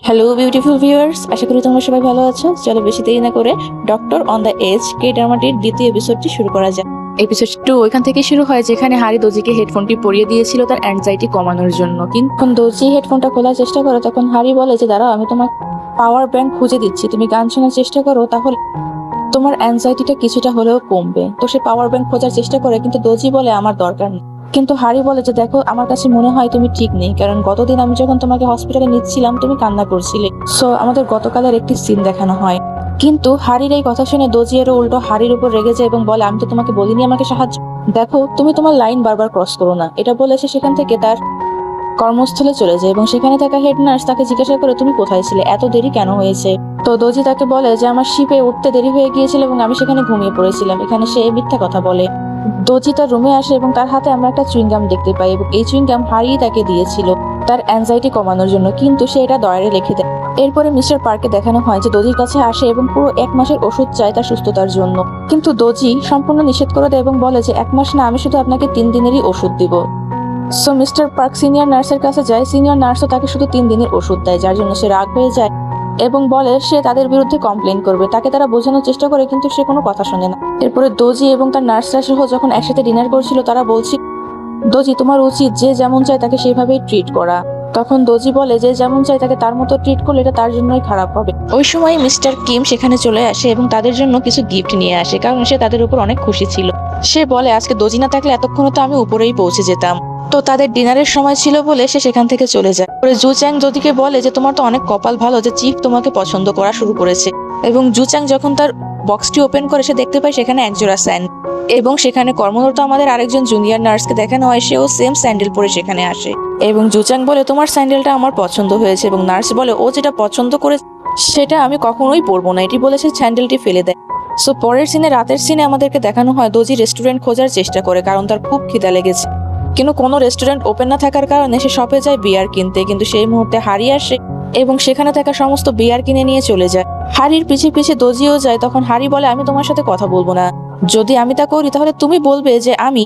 Hello beautiful viewers, আশা করি তোমরা সবাই ভালো আছো। চলো বেশি দেরি না করে ডক্টর অন দ্য এজ কে ড্রামাটির দ্বিতীয় এপিসোডটি শুরু করা যাক। এপিসোড 2 ওইখান থেকে শুরু হয় যেখানে হারি দোজিকে হেডফোনটি পরিয়ে দিয়েছিল তার অ্যাংজাইটি কমানোর জন্য। কিন্তু দোজি হেডফোনটা খোলার চেষ্টা করে তখন হারি বলে যে দাঁড়াও, আমি তোমার পাওয়ার ব্যাংক খুঁজে দিচ্ছি, তুমি গান শোনার চেষ্টা করো, তাহলে তোমার অ্যাংজাইটিটা কিছুটা হলেও কমবে। তো সে পাওয়ার ব্যাংক খোঁজার চেষ্টা করে কিন্তু দোজি বলে আমার দরকার নেই। কিন্তু হারি বলে যে দেখো, আমার কাছে মনে হয় তুমি ঠিক নেই, কারণ গতদিন আমি যখন তোমাকে হসপিটালে নিচ্ছিলাম তুমি কান্না করছিলে। সো আমাদের গতকালের একটি সিন দেখানো হয়। কিন্তু হারির এই কথা শুনে দোজি এরও উল্টো হারির উপর রেগে যায় এবং বলে আমি তো তোমাকে বলিনি আমাকে সাহায্য, দেখো তুমি তোমার লাইন বারবার ক্রস করো না। এটা বলে সে সেখান থেকে তার কর্মস্থলে চলে যায় এবং সেখানে থাকা হেড নার্স তাকে জিজ্ঞাসা করে তুমি কোথায় ছিলে, এত দেরি কেন হয়েছে। তো দোজি তাকে বলে যে আমার শিপে উঠতে দেরি হয়ে গিয়েছিল এবং আমি সেখানে ঘুমিয়ে পড়েছিলাম। এখানে সে মিথ্যা কথা বলে। দোজি তার রুমে আসে এবং তার হাতে আমরা একটা চুইংগাম দেখতে পাই এবং এই চুইংগাম হারিয়ে তাকে দিয়েছিল তার অ্যাংজাইটি কমানোর জন্য, কিন্তু সে এটা ডয়ারে লিখে দেয়। এরপরে মিস্টার পার্কে দেখানো হয় যে দোজির কাছে আসে এবং পুরো 1 মাসের ওষুধ চায় তার সুস্থতার জন্য। কিন্তু দোজি সম্পূর্ণ নিষেধ করে দেয় এবং বলে যে 1 মাস না, আমি শুধু আপনাকে 3 দিনেরই ওষুধ দিব। সো মিস্টার পার্ক সিনিয়র নার্সের কাছে যায়। সিনিয়র নার্সও তাকে শুধু 3 দিনের ওষুধ দেয়, যার জন্য সে রাগ হয়ে যায় এবং বলে সে তাদের বিরুদ্ধে কমপ্লেন করবে। তাকে তারা বোঝানোর চেষ্টা করে কিন্তু সে কোনো কথা শোনে না। এরপরে দোজি এবং তার নার্সরা সহ যখন একসাথে ডিনার করছিল তারা বলছিল দোজি তোমার উচিত যে যেমন চায় তাকে সেইভাবেই ট্রিট করা। তখন দোজি বলে যে যেমন চায় তাকে তার মতো ট্রিট করলে এটা তার জন্যই খারাপ হবে। ওই সময় মিস্টার কিম সেখানে চলে আসে এবং তাদের জন্য কিছু গিফট নিয়ে আসে, কারণ সে তাদের উপর অনেক খুশি ছিল। সে বলে আজকে দোজি না থাকলে এতক্ষণ তো আমি উপরেই পৌঁছে যেতাম। তো তাদের ডিনারের সময় ছিল বলে সে সেখান থেকে চলে যায়। পরে জু চ্যাং দোজিকে বলে যে তোমার তো অনেক কপাল ভালো যে চিফ তোমাকে পছন্দ করা শুরু করেছে। এবং জু চ্যাং যখন তার বক্সটি ওপেন করে সে দেখতে পায় সেখানে একজোড়া স্যান্ডেল এবং সেখানে কর্মরত আমাদের আরেকজন জুনিয়র নার্সকে দেখানো হয়, সেও সেম স্যান্ডেল পরে সেখানে আসে। এবং জু চ্যাং বলে তোমার স্যান্ডেলটা আমার পছন্দ হয়েছে এবং নার্স বলে ও যেটা পছন্দ করে সেটা আমি কখনোই পরবো না, এটি বলে সে স্যান্ডেলটি ফেলে দেয়। সো পরের সিনে, রাতের সিনে আমাদেরকে দেখানো হয় দোজি রেস্টুরেন্ট খোঁজার চেষ্টা করে কারণ তার খুব খিদা লেগেছে। কিন্তু কোনো রেস্টুরেন্ট ওপেন না থাকার কারণে সে শপে যায় বিয়ার কিনতে, কিন্তু সেই মুহূর্তে হারি আসে এবং সেখানে থাকা সমস্ত বিয়ার কিনে নিয়ে চলে যায়। হারির পিছে পিছে দোজিও যায়। তখন হারি বলে আমি তোমার সাথে কথা বলবো না, যদি আমি তা করি তাহলে তুমি বলবে যে আমি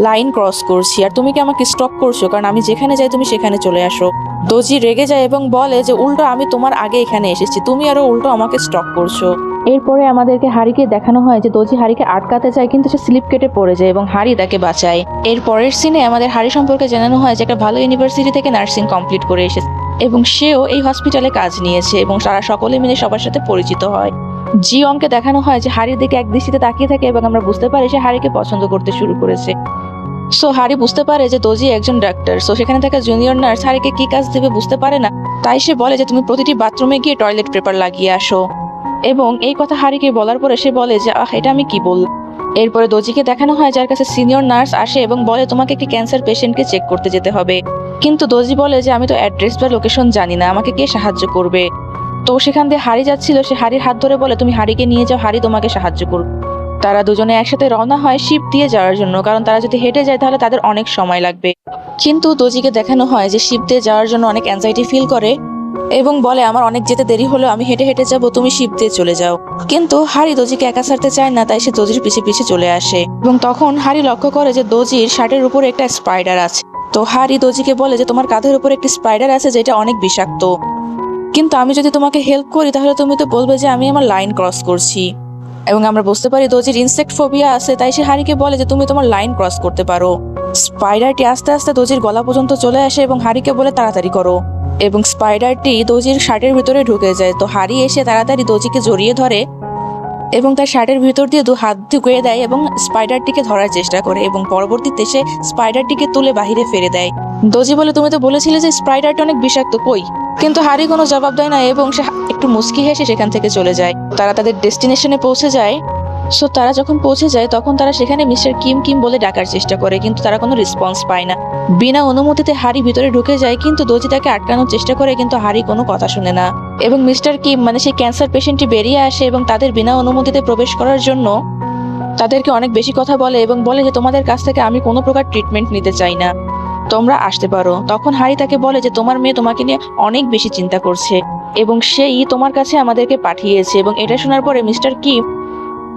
লাইন ক্রস করছি আর তুমি কি আমাকে স্টপ করছো, কারণ আমি যেখানে যাই তুমি সেখানে চলে আসো। দোজি রেগে যায় এবং বলে যে উল্টো আমি তোমার আগে এখানে এসেছি, তুমি আরো উল্টো আমাকে স্টপ করছো। এরপরে আমাদেরকে হারিকে দেখানো হয় যে দোজি হারিকে আটকাতে চায় কিন্তু সে স্লিপ কেটে পড়ে যায় এবং হারি তাকে বাঁচায়। এর পরের সিনে আমাদের হারি সম্পর্কে জানানো হয় যে একটা ভালো ইউনিভার্সিটি থেকে নার্সিং কমপ্লিট করে এসেছে এবং সেও এই হসপিটালে কাজ নিয়েছে এবং তারা সকলে মিলে সবার সাথে পরিচিত হয়। জি অংকে দেখানো হয় যে হারির দিকে এক দৃষ্টিতে তাকিয়ে থাকে এবং আমরা বুঝতে পারি সে হারিকে পছন্দ করতে শুরু করেছে। সো হারি বুঝতে পারে যে দোজি একজন ডাক্তার। সো সেখানে থাকা জুনিয়র নার্স হারিকে কি কাজ দেবে বুঝতে পারে না, তাই সে বলে যে তুমি প্রতিটি বাথরুমে গিয়ে টয়লেট পেপার লাগিয়ে আসো। এবং এই কথা হারিকে বলার পরে সে বলে যে এটা আমি কি বললাম। এরপরে দোজিকে দেখানো হয় যার কাছে সিনিয়র নার্স আসে এবং বলে তোমাকে একটি ক্যান্সার পেশেন্টকে চেক করতে যেতে হবে। কিন্তু দোজি বলে যে আমি তো অ্যাড্রেস বা লোকেশন জানি না, আমাকে কে সাহায্য করবে। তো সেখান দিয়ে হারি যাচ্ছিল, সে হারির হাত ধরে বলে তুমি হারিকে নিয়ে যাও, হারি তোমাকে সাহায্য করবে। তারা দুজনে একসাথে রওনা হয় শিপ দিয়ে যাওয়ার জন্য, কারণ তারা যদি হেঁটে যায় তাহলে তাদের অনেক সময় লাগবে। কিন্তু দোজিকে দেখানো হয় যে শিপ দিয়ে যাওয়ার জন্য অনেক অ্যাংজাইটি ফিল করে এবং বলে আমার অনেক যেতে দেরি হলো, আমি হেঁটে হেঁটে যাবো, তুমি শিপ দিয়ে চলে যাও। কিন্তু হারি দোজিকে একা ছাড়তে চায় না, তাই সে দোজির পিছে পিছে চলে আসে এবং তখন হারি লক্ষ্য করে যে দোজির শার্টের উপরে একটা স্পাইডার আছে। তো হারি দোজিকে বলে যে তোমার কাঁধের উপর একটি স্পাইডার আছে যেটা অনেক বিষাক্ত, কিন্তু আমি যদি তোমাকে হেল্প করি তাহলে তুমি তো বলবে যে আমি আমার লাইন ক্রস করছি। এবং আমরা বুঝতে পারি দোজির ইনসেক্ট ফোবিয়া আছে, তাই সে হারিকে বলে যে তুমি তোমার লাইন ক্রস করতে পারো। স্পাইডারটি আস্তে আস্তে দোজির গলা পর্যন্ত চলে আসে এবং হারিকে বলে তাড়াতাড়ি করো, এবং স্পাইডারটি দোজির শার্টের ভিতরে ঢুকে যায়। তো হারি এসে তাড়াতাড়ি দোজিকে জড়িয়ে ধরে এবং তার শার্টের ভিতর দিয়ে 2 হাত ঢুকিয়ে দেয় এবং স্পাইডারটিকে ধরার চেষ্টা করে এবং পরবর্তীতে সে স্পাইডারটিকে তুলে বাহিরে ফেলে দেয়। দোজি বলে তুমি তো বলেছিলে যে স্পাইডারটা অনেক বিষাক্ত, কই? কিন্তু হারি কোনো জবাব দেয় না এবং সে একটু মুচকি হেসে সেখান থেকে চলে যায়। তারা তাদের ডেস্টিনেশনে পৌঁছে যায়। সো তারা যখন পৌঁছে যায় তখন তারা সেখানে মিস্টার কিম কিম বলে ডাকার চেষ্টা করে, কিন্তু তারা কোনো রেসপন্স পায় না। বিনা অনুমতিতে হারি ভিতরে ঢুকে যায়, কিন্তু দোজি তাকে আটকানোর চেষ্টা করে কিন্তু হারি কোনো কথা শুনে না। এবং মিস্টার কিম মানে সেই ক্যান্সার পেশেন্টটি বেরিয়ে আসে এবং তাদের বিনা অনুমতিতে প্রবেশ করার জন্য তাদেরকে অনেক বেশি কথা বলে এবং বলে যে তোমাদের কাছ থেকে আমি কোনো প্রকার ট্রিটমেন্ট নিতে চাই না, তোমরা আসতে পারো। তখন হারি তাকে বলে যে তোমার মেয়ে তোমাকে নিয়ে অনেক বেশি চিন্তা করছে এবং সেই তোমার কাছে আমাদেরকে পাঠিয়েছে। এবং এটা শোনার পরে মিস্টার কিম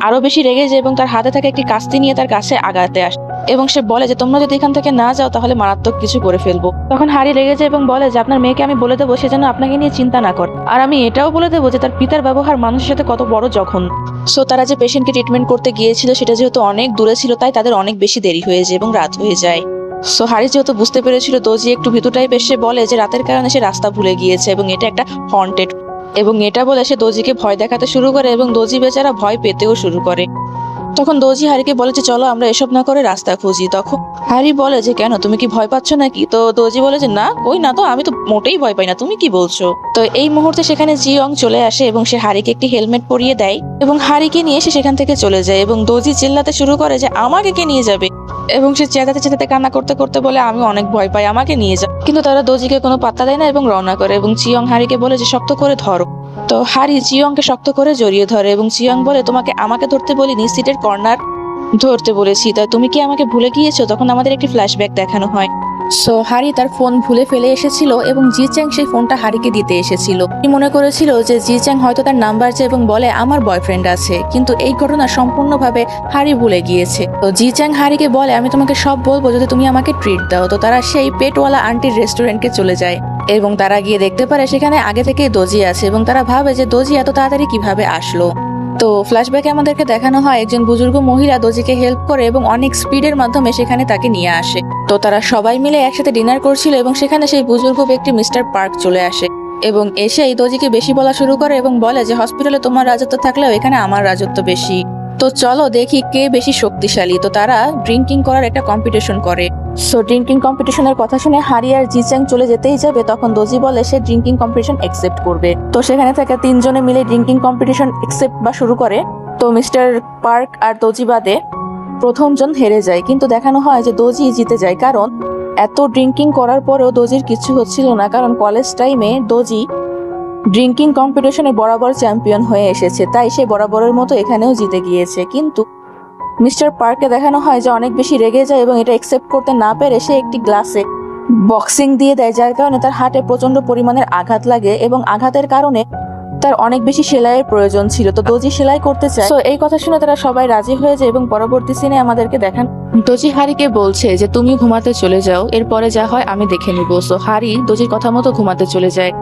আরো বেশি রেগে যায় এবং তার হাতে থাকা একটি কাস্তি নিয়ে তার কাছে আগাতে আসে। এবং সে বলে যে তোমরা যদি এখান থেকে না যাও তাহলে মারাত্মক কিছু করে ফেলবো। তখন হারি রেগে যায় এবং বলে যে আপনার মেয়েকে আমি বলে দেবো সে যেন আপনাকে নিয়ে চিন্তা না করে, আর আমি এটাও বলে দেবো যে তার পিতার ব্যবহার মানুষের সাথে কত বড় জঘন্য। সো তারা যে পেশেন্টকে ট্রিটমেন্ট করতে গিয়েছিল সেটা যেহেতু অনেক দূরে ছিল তাই তাদের অনেক বেশি দেরি হয়ে যায় এবং রাত হয়ে যায়। সো হারি যেহেতু বুঝতে পেরেছিল দোজি একটু ভীতু টাইপের, সে বলে যে রাতের কারণে সে রাস্তা ভুলে গিয়েছে এবং এটা একটা হন্টেড, এবং এটা বলে সে দোজিকে ভয় দেখাতে শুরু করে এবং দোজি বেচারা ভয় পেতেও শুরু করে। তখন দোজি হারিকে বলে যে চলো আমরা এসব না করে রাস্তা খুঁজি। তখন হারি বলে যে কেন, তুমি কি ভয় পাচ্ছ নাকি? তো দোজি বলে যে না কই না তো, আমি তো মোটেই ভয় পাই না, তুমি কি বলছো? তো এই মুহূর্তে সেখানে জিয়ং চলে আসে এবং সে হারিকে একটি হেলমেট পরিয়ে দেয় এবং হারিকে নিয়ে সে সেখান থেকে চলে যায় এবং দোজি চিল্লাতে শুরু করে যে আমাকে কে নিয়ে যাবে, এবং সে চেঁচাতে চেঁচাতে কান্না করতে করতে বলে আমি অনেক ভয় পাই, আমাকে নিয়ে যাও। কিন্তু তারা দোজিকে কোনো পাত্তা দেয় না এবং রওনা করে এবং চিয়ং হারিকে বলে যে শক্ত করে ধরো। তো হারি চিয়ংকে শক্ত করে জড়িয়ে ধরে এবং চিয়ং বলে তোমাকে আমাকে ধরতে বলিনি, সিটের কর্নার ধরতে বলেছি, তাই তুমি কি আমাকে ভুলে গিয়েছো? তখন আমাদের একটি ফ্ল্যাশব্যাক দেখানো হয়। সো হারি তার ফোন ভুলে ফেলে এসেছিল এবং জি চ্যাং সেই ফোনটা হারিকে দিতে এসেছিল। তিনি মনে করেছিল যে জি চ্যাং হয়তো তার নাম্বার চায় এবং বলে আমার বয়ফ্রেন্ড আছে, কিন্তু এই ঘটনা সম্পূর্ণভাবে হারি ভুলে গিয়েছে। তো জি চ্যাং হারিকে বলে আমি তোমাকে সব বলবো যদি তুমি আমাকে ট্রিট দাও। তো তারা সেই পেটওয়ালা আন্টির রেস্টুরেন্টকে চলে যায় এবং তারা গিয়ে দেখতে পারে সেখানে আগে থেকে দোজি আছে এবং তারা ভাবে যে দোজি এত তাড়াতাড়ি কিভাবে আসলো। তো ফ্ল্যাশব্যাকে আমাদেরকে দেখানো হয় একজন বুজুর্গ মহিলা দোজিকে হেল্প করে এবং অনেক স্পিডের মাধ্যমে সেখানে তাকে নিয়ে আসে। তো তারা সবাই মিলে একসাথে ডিনার করছিল এবং সেখানে সেই বুজুর্গ ব্যক্তি মিস্টার পার্ক চলে আসে এবং এসেই দোজিকে বেশি বলা শুরু করে এবং বলে যে হসপিটালে তোমার রাজত্ব থাকলেও এখানে আমার রাজত্ব বেশি, তো চলো দেখি কে বেশি শক্তিশালী। তো তারা ড্রিঙ্কিং করার একটা কম্পিটিশন করে। সো ড্রিঙ্কিং কম্পিটিশনের কথা শুনে হারি আর জি চ্যাং চলে যেতেই যাবে, তখন দোজি বলে সে ড্রিঙ্কিং কম্পিটিশন একসেপ্ট করবে। তো সেখানে থাকা তিনজনে মিলে ড্রিঙ্কিং কম্পিটিশন একসেপ্ট বা শুরু করে। তো মিস্টার পার্ক আর দোজি বাদে প্রথমজন হেরে যায়, কিন্তু দেখানো হয় যে দোজি জিতে যায়, কারণ এত ড্রিঙ্কিং করার পরেও দোজির কিছু হচ্ছিল না, কারণ কলেজ টাইমে দোজি ড্রিঙ্কিং কম্পিটিশনে বরাবর চ্যাম্পিয়ন হয়ে এসেছে, তাই সে বরাবরের মতো এখানেও জিতে গিয়েছে। কিন্তু মিস্টার পার্ককে দেখানো হয় যে অনেক বেশি রেগে যায় এবং এটা একসেপ্ট করতে না পেরে সে একটি গ্লাসে বক্সিং দিয়ে দেয়, যার কারণে তার হার্টে প্রচন্ড পরিমাণের আঘাত লাগে এবং আঘাতের কারণে তার অনেক বেশি সেলাইয়ের প্রয়োজন ছিল। তো দোজি সেলাই করতে চায়। তো এই কথা শুনে তারা সবাই রাজি হয়ে যায় এবং পরবর্তী সিনে আমাদেরকে দেখান দোজি হারিকে বলছে যে তুমি ঘুমাতে চলে যাও, এরপরে যা হয় আমি দেখে নিব। সো হারি দোজির কথা মতো ঘুমাতে চলে যায়।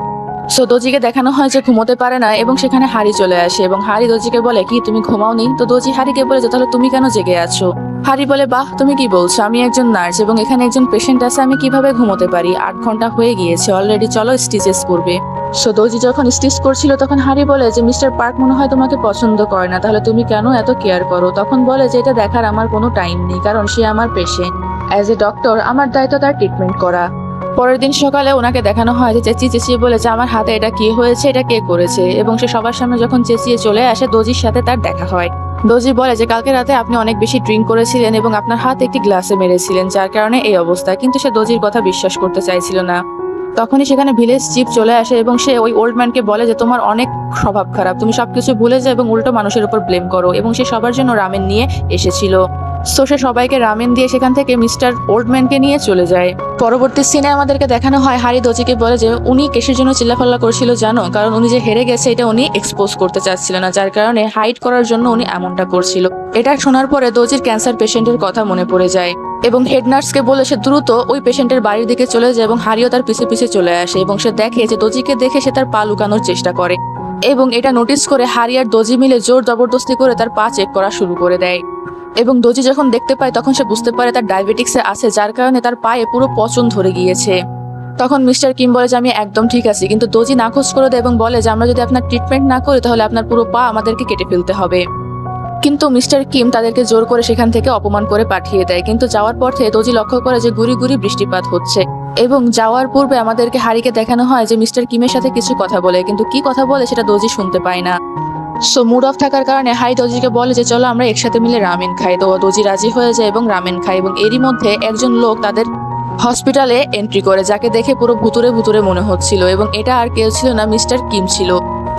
সো দোজিকে দেখানো হয় যে ঘুমোতে পারে না এবং সেখানে হারি চলে আসে এবং হারি দোজিকে বলে কি তুমি ঘুমাওনি? তো দোজি হারিকে বলে যে তাহলে তুমি কেন জেগে আছো? হারি বলে বাহ তুমি কি বলছো, আমি একজন নার্স এবং এখানে একজন পেশেন্ট আছে, আমি কিভাবে ঘুমোতে পারি? 8 ঘন্টা হয়ে গিয়েছে অলরেডি, চলো স্টিচেস করবে। সো দোজি যখন স্টিচ করছিল তখন হারি বলে যে মিস্টার পার্ক মনে হয় তোমাকে পছন্দ করে না, তাহলে তুমি কেন এত কেয়ার করো? তখন বলে যে এটা দেখার আমার কোনো টাইম নেই, কারণ সে আমার পেশেন্ট, অ্যাজ এ ডক্টর আমার দায়িত্ব তার ট্রিটমেন্ট করা। পরের দিন সকালে ওনাকে দেখানো হয় যে চেঁচিয়ে চেঁচিয়ে বলে যে আমার হাতে এটা কি হয়েছে, এটা কে করেছে, এবং সে সবার সামনে যখন চেঁচিয়ে চলে আসে দোজির সাথে তার দেখা হয়। দোজি বলে যে কালকে রাতে আপনি অনেক বেশি ড্রিঙ্ক করেছিলেন এবং আপনার হাত একটি গ্লাসে মেরেছিলেন, যার কারণে এই অবস্থা। কিন্তু সে দোজির কথা বিশ্বাস করতে চাইছিল না। তখনই সেখানে ভিলেজ চিফ চলে আসে এবং সে ওই ওল্ড ম্যানকে বলে যে তোমার অনেক স্বভাব খারাপ, তুমি সবকিছু ভুলে যাও এবং উল্টো মানুষের উপর ব্লেম করো, এবং সে সবার জন্য রামেন নিয়ে এসেছিল। সো সে সবাইকে রামেন দিয়ে সেখান থেকে মিস্টার ওল্ডম্যানকে নিয়ে চলে যায়। পরবর্তী সিনে আমাদেরকে দেখানো হয় হারি দোজিকে বলে যে উনি কেসের জন্য চিল্লাফাল্লা করছিল জানো, কারণ উনি যে হেরে গেছে এটা উনি এক্সপোজ করতে চাচ্ছিল না, যার কারণে হাইড করার জন্য উনি এমনটা করছিল। এটা শোনার পরে দোজির ক্যান্সার পেশেন্টের কথা মনে পড়ে যায় এবং হেড নার্সকে বলে সে দ্রুত ওই পেশেন্টের বাড়ির দিকে চলে যায় এবং হারিও তার পিছে পিছে চলে আসে এবং সে দেখে যে দোজিকে দেখে সে তার পা লুকানোর চেষ্টা করে এবং এটা নোটিস করে হারি আর দোজি মিলে জোর জবরদস্তি করে তার পা চেক করা শুরু করে দেয় এবং দোজি যখন দেখতে পায় তখন সে বুঝতে পারে তার ডায়াবেটিক্সে আছে, যার কারণে তার পায়ে পুরো পচন ধরে গিয়েছে। তখন মিস্টার কিম বলে যে আমি একদম ঠিক আছি, কিন্তু দোজি নাকচ করে দেয় এবং বলে যে আমরা যদি আপনার ট্রিটমেন্ট না করি তাহলে আপনার পুরো পা আমাদেরকে কেটে ফেলতে হবে। কিন্তু মিস্টার কিম তাদেরকে জোর করে সেখান থেকে অপমান করে পাঠিয়ে দেয়। কিন্তু যাওয়ার পথে দোজি লক্ষ্য করে যে গুড়ি গুড়ি বৃষ্টিপাত হচ্ছে এবং যাওয়ার পূর্বে আমাদেরকে হারিকে দেখানো হয় যে মিস্টার কিমের সাথে কিছু কথা বলে, কিন্তু কি কথা বলে সেটা দোজি শুনতে পায় না। সো মুড অফ থাকার কারণে হাই দোজিকে বলে যে চলো আমরা একসাথে মিলে রামেন খাই। তো দোজি রাজি হয়ে যায় এবং রামেন খায় এবং এরই মধ্যে একজন লোক তাদের হসপিটালে এন্ট্রি করে, যাকে দেখে পুরো ভুতুরে ভুতুরে মনে হচ্ছিল এবং এটা আর কেউ ছিল না, মিস্টার কিম ছিল।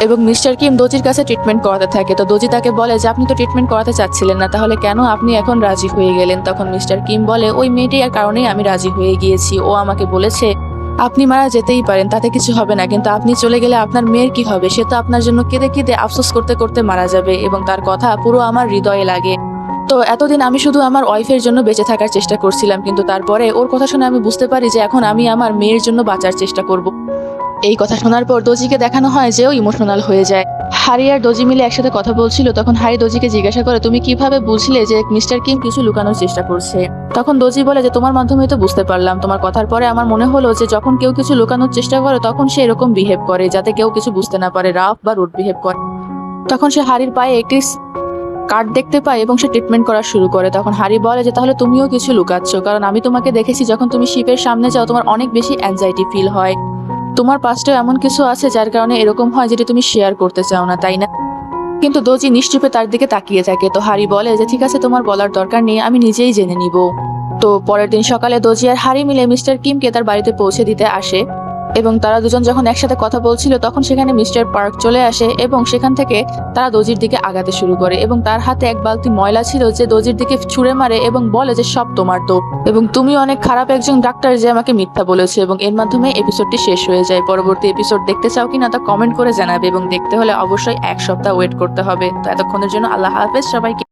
এবং মিস্টার কিম দোজির কাছে ট্রিটমেন্ট করাতে থাকে। তো দোজি তাকে বলে যে আপনি তো ট্রিটমেন্ট করাতে চাচ্ছিলেন না, তাহলে কেন আপনি এখন রাজি হয়ে গেলেন? তখন মিস্টার কিম বলে ওই মেয়েটির কারণেই আমি রাজি হয়ে গিয়েছি, ও আমাকে বলেছে আপনি মারা যেতেই পারেন, তাতে কিছু হবে না, কিন্তু আপনি চলে গেলে আপনার মেয়ের কি হবে? সে তো আপনার জন্য কেঁদে কেঁদে আফসোস করতে করতে মারা যাবে, এবং তার কথা পুরো আমার হৃদয়ে লাগে। তো এতদিন আমি শুধু আমার ওয়াইফের জন্য বেঁচে থাকার চেষ্টা করছিলাম, কিন্তু তারপরে ওর কথা শুনে আমি বুঝতে পারি যে এখন আমি আমার মেয়ের জন্য বাঁচার চেষ্টা করব। এই কথা শোনার পর দোজিকে দেখানো হয় যে ও ইমোশনাল হয়ে যায়। হারি আর দোজি মিলে একসাথে কথা বলছিল, তখন হারি দোজিকে জিজ্ঞাসা করে তুমি কিভাবে বুঝলে যে মিস্টার কিম কিছু লুকানোর চেষ্টা করছে। তখন দোজি বলে যে তোমার মাধ্যমে তো বুঝতে পারলাম, তোমার কথার পরে আমার মনে হলো যে যখন কেউ কিছু লুকানোর চেষ্টা করে তখন সে এরকম বিহেভ করে যাতে কেউ কিছু বুঝতে না পারে, রাফ বা রুড বিহেভ করে। তখন সে হারির পায়ে একটি কার্ড দেখতে পায় এবং সে ট্রিটমেন্ট করা শুরু করে। তখন হারি বলে যে তাহলে তুমিও কিছু লুকাচ্ছ, কারণ আমি তোমাকে দেখেছি যখন তুমি শিপের সামনে যাও তোমার অনেক বেশি অ্যাংজাইটি ফিল হয়, তোমার পাস্টেও এমন কিছু আছে যার কারণে এরকম হয় যেটা তুমি শেয়ার করতে চাও না, তাই না? কিন্তু দোজি নিশ্চুপে তার দিকে তাকিয়ে থাকে। তো হারি বলে যে ঠিক আছে, তোমার বলার দরকার নেই, আমি নিজেই জেনে নিব। তো পরের দিন সকালে দোজি আর হারি মিলে মিস্টার কিমকে তার বাড়িতে পৌঁছে দিতে আসে এবং তারা দুজন যখন একসাথে কথা বলছিল তখন সেখানে মিস্টার পার্ক চলে আসে এবং সেখান থেকে তারা দোজির দিকে আগাতে শুরু করে এবং তার হাতে এক বালতি ময়লা ছিল যে দোজির দিকে ছুঁড়ে মারে এবং বলে যে সব তোমার দোষ এবং তুমি অনেক খারাপ একজন ডাক্তার যে আমাকে মিথ্যা বলেছে। এবং এর মাধ্যমে এপিসোডটি শেষ হয়ে যায়। পরবর্তী এপিসোড দেখতে চাও কিনা তা কমেন্ট করে জানাবে এবং দেখতে হলে অবশ্যই 1 সপ্তাহ ওয়েট করতে হবে। তো এতক্ষণের জন্য আল্লাহ হাফেজ সবাইকে।